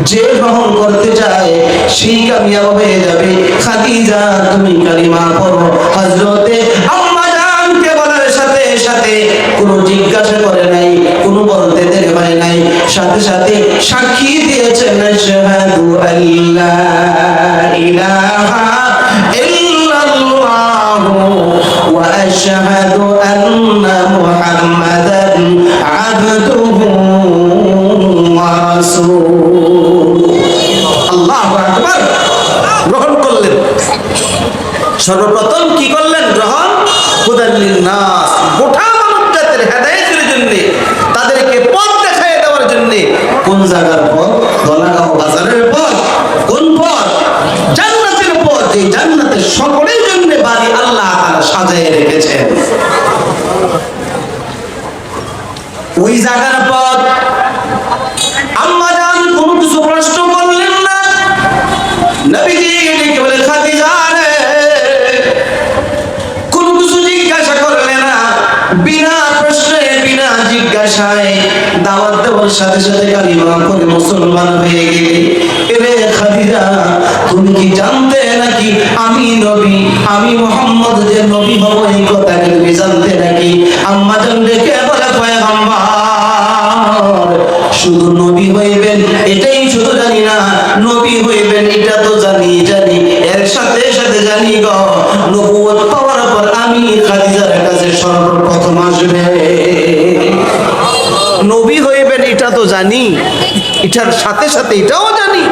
যে গ্রহণ করতে চায় সেই কামিয়াব হয়ে যাবে। খাদিজা তুমি কালিমা পড়ো। হযরতে আম্মা জানকে বলার সাথে সাথে কোনো জিজ্ঞাসা করে নাই, কোনো বলতে দেরি হয় নাই, সাথে সাথে সাক্ষী দিয়েছেন আশহাদু আল্লা ইলাহা ইল্লাল্লাহু ওয়া আশহাদু আন্না মুহাম্মাদান আবদুহু ওয়া রাসূলুহু। আল্লাহু আকবার। গ্রহণ করলেন। সর্বপ্রথম কি করলেন? গ্রহণ। হুদাল লিন্নাস, গোটা মানব জাতির হেদায়েতের জন্য, তাদেরকে পথ দেখায় দেওয়ার জন্য। কোন জায়গার পথ? দলাগাঁও বাজারের পথ। কোন পথ? জান্নাতের পথ। এই জান্নাতের সকলের জন্য বাড়ি আল্লাহ তাআলা সাজায় রেখেছেন। ওই জায়গার পথ। আম্মা জান কোনো কিছু প্রশ্ন করলেন না। নবীজি ডেকে বলে, খাদিজা রে, কোনো কিছু জিজ্ঞাসা করলে না। বিনা প্রশ্নে বিনা জিজ্ঞাসায় দাওয়াত দেওয়ার সাথে সাথে কালিমা পড়ে মুসলমান হয়ে গেলে। এরে খাদিজা, তুমি কি জানতে নাকি আমি নবী, আমি মুহাম্মদ যে নবী হব, এই কথা কি তুমি জানতে নাকি? আম্মা জান ডেকে বলে, পয়গম্বর, শুধু নবী হইবেন এটাই শুধু জানি না, নবী হইবেন এটা তো জানি, এর সাথে সাথে জানি গো, নবুয়ত পাওয়ার পর আমি খাদিজার কাছে সর্বপ্রথম আসবে। নবী হইবেন এটা তো জানি, এটার সাথে সাথে এটাও জানি,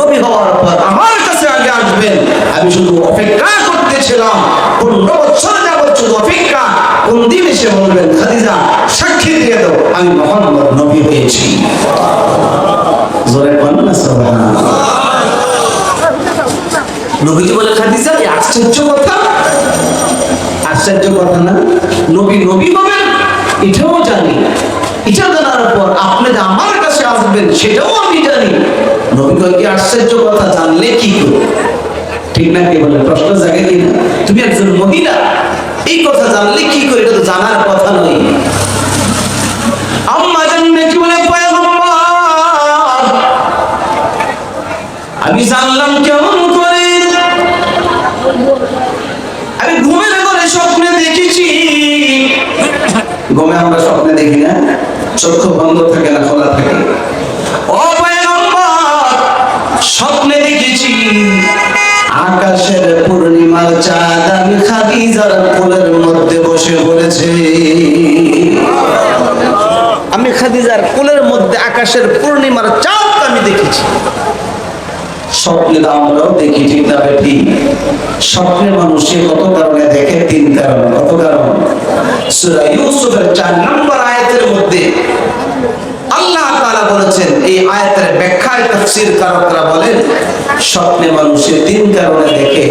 নবী হওয়ার পর আমার কাছে আগে আসবেন। আমি শুধু অপেক্ষা করতেছিলাম, 15 বছর যাবত শুধু অপেক্ষা, কোন দিন এসে বলবেন, খাদিজা সাক্ষী দিয়ে দাও আমি মুহাম্মদ নবী হয়েছি। জোরে বলেন না সুবহানাল্লাহ। নবীজি বলে, খাদিজা এই আশ্চর্য কথা, আশ্চর্য কথা না? নবী নবী হবেন এটাও জানি, এটা জানার পর আপনি যে আমার কাছে আসবেন সেটাও আমি জানি। নবী কয়, কি আশ্চর্য কথা, জানলে কি করে? ঠিক না? কি বলে? প্রশ্ন জাগে কি না? তুমি একজন মহিলা, এই কথা জানলে কি করে? এটা তো জানার কথা নয়। আম্মা জানলে কি বলে, পয়গম্বর, আমি জানলাম কেমন করে? আমি ঘুমের ঘরে স্বপ্নে দেখেছি। ঘুমে আমরা স্বপ্নে দেখি না, চক্ষু বন্ধ থাকে না, খোলা থাকে। ও পয়গম্বর, স্বপ্নে দেখেছি আকাশের পূর্ণিমার চাঁদ আমি খাদিজার কোলের মধ্যে বসে পড়েছে। আমি খাদিজার কোলের মধ্যে আকাশের পূর্ণিমার চাঁদ আমি দেখেছি। স্বপ্নে আমরাও দেখি, ঠিক না বেটি? স্বপ্নে মানুষের কত কারণে দেখে, 3 কারণ। কত কারণ? সূরা ইউসুফের 4 নম্বর আয়াতের মধ্যে আল্লাহ তাআলা বলেছেন, এই আয়াতের ব্যাখ্যায় তাফসীরকারকরা বলেন স্বপ্নে মানুষের 3 কারণে দেখে।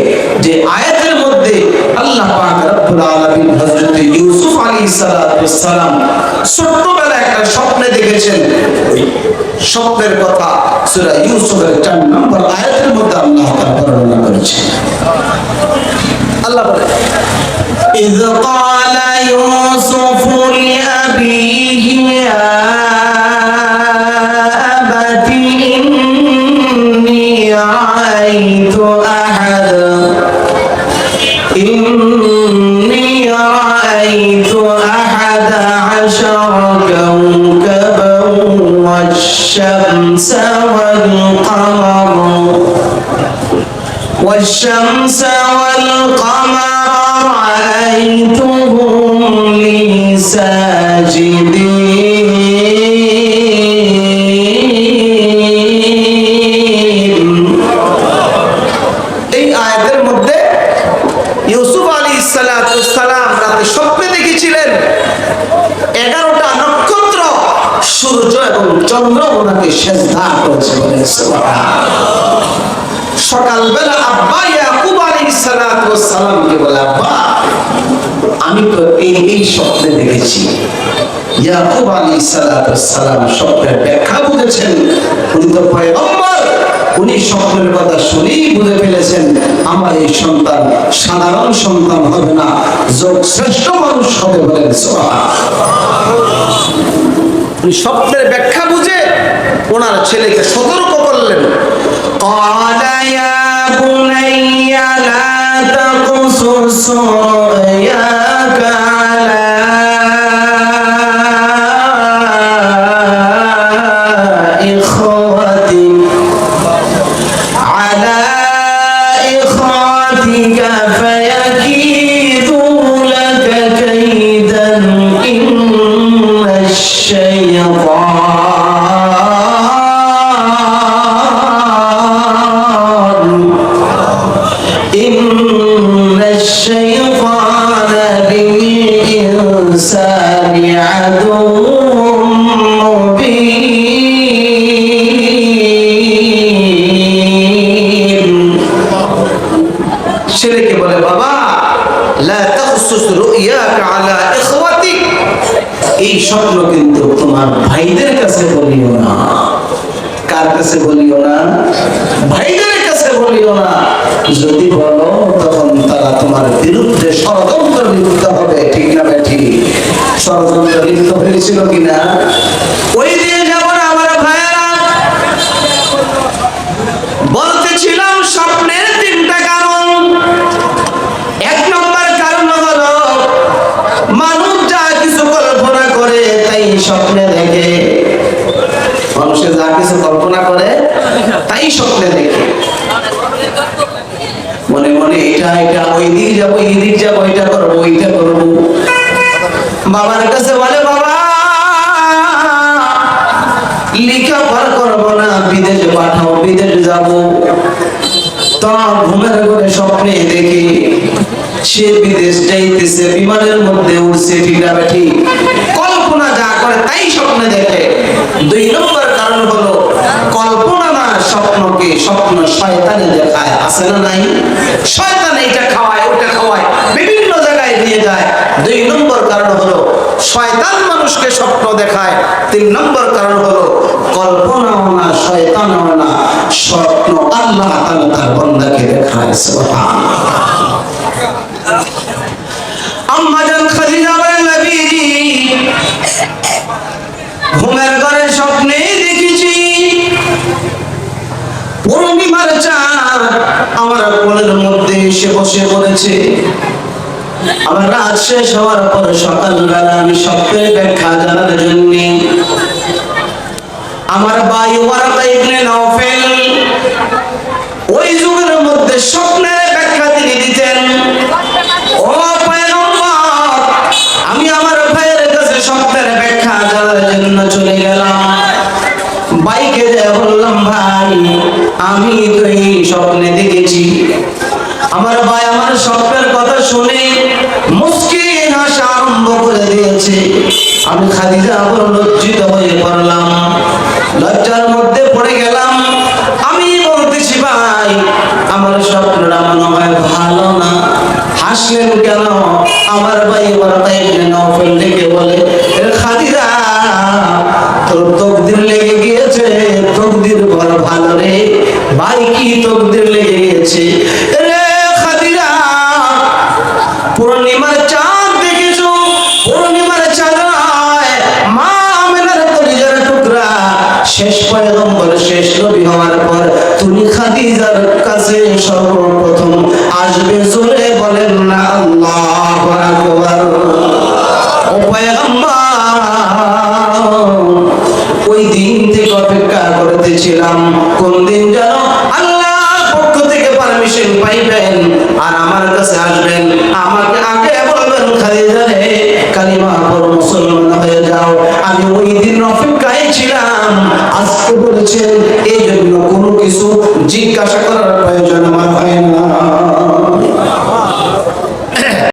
যে আয়াতের মধ্যে আল্লাহ পাক রব্বুল আলামিন হযরত ইউসুফ আলাইহিস সালাম ছোটবেলায় একটা স্বপ্নে দেখেছেন। ওই স্বপ্নের কথা সূরা ইউসুফের 4 নম্বর আয়াতের মধ্যে আল্লাহ তাআলা বর্ণনা করেছেন। আল্লাহ বলেন, إذ قال يوسف لأبيه يا أبت إني رأيت أحد عشر كوكبا والشمس والقمر رأيتهم لي ساجدين। এই আয়াতের মধ্যে ইউসুফ আলাইহিস সালাম রাতে স্বপ্নে দেখেছিলেন 11টা নক্ষত্র, সূর্য এবং চন্দ্র ওনাকে সিজদা করেছে। সকালবেলা আব্বা ইয়াকুব আলাইহিস সালামকে বলে, আব্বা আমি তো এই স্বপ্নে দেখেছি। ইয়াকুব আলাইহিস সালাম স্বপ্নের ব্যাখ্যা বুঝেছেন, উনি তো পয়গম্বর, উনি স্বপ্নের কথা শুনেই বুঝে ফেলেছেন আমার এই সন্তান সাধারণ সন্তান হবে না, যোগ শ্রেষ্ঠ মানুষ হবে। বলেন সুবহানাল্লাহ। উনি স্বপ্নের ব্যাখ্যা বুঝে ওনার ছেলেকে সতর্ক করলেন, قال يا بني لا تقصص رؤياك على إخوتك فيكيدوا لك كيدا إن الشيطان للإنسان عدو مبين। ছেলেকে বলে, বাবা লা তাখসুস রুইয়াকা আলা ইখওয়াতিক, এই স্বপ্ন কিন্তু তোমার ভাইদের কাছে বলিও না। কার কাছে বলিও না? ভাইদের কাছে বলিও না। যদি বলো তখন তারা তোমার বিরুদ্ধে ষড়যন্ত্র লিপ্ত হবে। ঠিক না বেঠি? ষড়যন্ত্র লিপ্ত হয়েছিল কিনা? ওই দিয়ে যাব না আমার ভাইয়েরা। বলতেছিলাম স্বপ্নের তিনটা কারণ। এক নম্বর কারণ হলো মানুষ যা কিছু কল্পনা করে তাই স্বপ্নে দেখে। মানুষে যা কিছু কল্পনা করে তাই স্বপ্নে দেখে। মনে মনে এটা এটা, ওই দিক যাবো, এই দিক যাবো, এটা করবো, ওইটা করবো। বাবার কাছে বলে, বাবা লেখাপড়া করবো না, বিদেশে পাঠাও, বিদেশে যাবো। তো ঘুমের ঘরে স্বপ্নে দেখি সে বিদেশ যাইতেছে, বিমানের মধ্যে উঠছে। ঠিক না বেঠি? কল্পনা যা করে তাই স্বপ্নে দেখে। দুই নম্বর কারণ হলো কল্পনা না, স্বপ্নকে স্বপ্ন শয়তানে দেখায়। আছে না নাই? শয়তান এটা খাওয়ায়, ওটা খাওয়ায়, বিভিন্ন জায়গায় নিয়ে যায়। দুই নম্বর কারণ হলো শয়তান মানুষকে স্বপ্ন দেখায়। তিন নম্বর কারণ হলো কল্পনাও না, শয়তানও না, স্বপ্ন আল্লাহ তাআলা তার বান্দাকে দেখায়। সুবহানাল্লাহ। আম্মা জান খাদিজা বলেন, নবীজি ঘুমের ঘরে স্বপ্নে দেখেছি পূর্ণিমার চাঁদ আমার কোলের মধ্যে এসে বসে পড়েছে। আমার রাত শেষ হওয়ার পর সকালবেলা আমি স্বপ্নের ব্যাখ্যা জানার জন্য আমার ভাই ওয়ারাকা ইবনে নাওফেল ওই যুগের মধ্যে স্বপ্নের ব্যাখ্যা তিনি দিতেন। ও পয়গম্বর, আমি আমার ভাইয়ের কাছে স্বপ্নের ব্যাখ্যা জানার জন্য চলে গেলাম। ভাইকে যে বললাম, ভাই আমি তো এই স্বপ্নে দেখেছি। আমার ভাই আমার স্বপ্নের কথা শুনে মুস্কি হাসা আরম্ভ করে দিয়েছে। আমি খাদিজা বড় লজ্জিত হয়ে পড়লাম, লজ্জার মধ্যে পড়ে গেলাম। আমি বলতেছি, ভাই আমার স্বপ্নটা মনে হয় ভালো না। হাসলেন কেন? আমার ভাই ওয়ারাকা ইবনে নাওফেল ডেকে বলে, খাদিজা তোর তকদির লেগে গিয়েছে, তকদির বড় ভালো রে। ভাই কি তকদির লেগে গিয়েছে রে খাদিজা? পূর্ণিমার চাঁদ দেখেছো? পূর্ণিমার চাঁদ মা আমেনার কলিজার টুকরা শেষ পয়গম্বর, শেষ নবী হওয়ার পর তুমি খাদিজার কাছে সর্বপ্রথম আসবে। জোরে বলেন না আল্লাহু আকবার। ও পয়গম্বর, ওই দিন থেকে অপেক্ষা করতেছিলাম কোন দিন যেন আল্লাহর পক্ষ থেকে পারমিশন পাইবেন আর আমার কাছে আসবেন, আমাকে আগে বলবেন, খাদিজা রে কালিমা পড়ো, মুসলমান হয়ে যাও। আমি ওই দিন অপেক্ষায় ছিলাম। আজকে বলেছেন এই জন্য কোনো কিছু জিজ্ঞাসা করার প্রয়োজন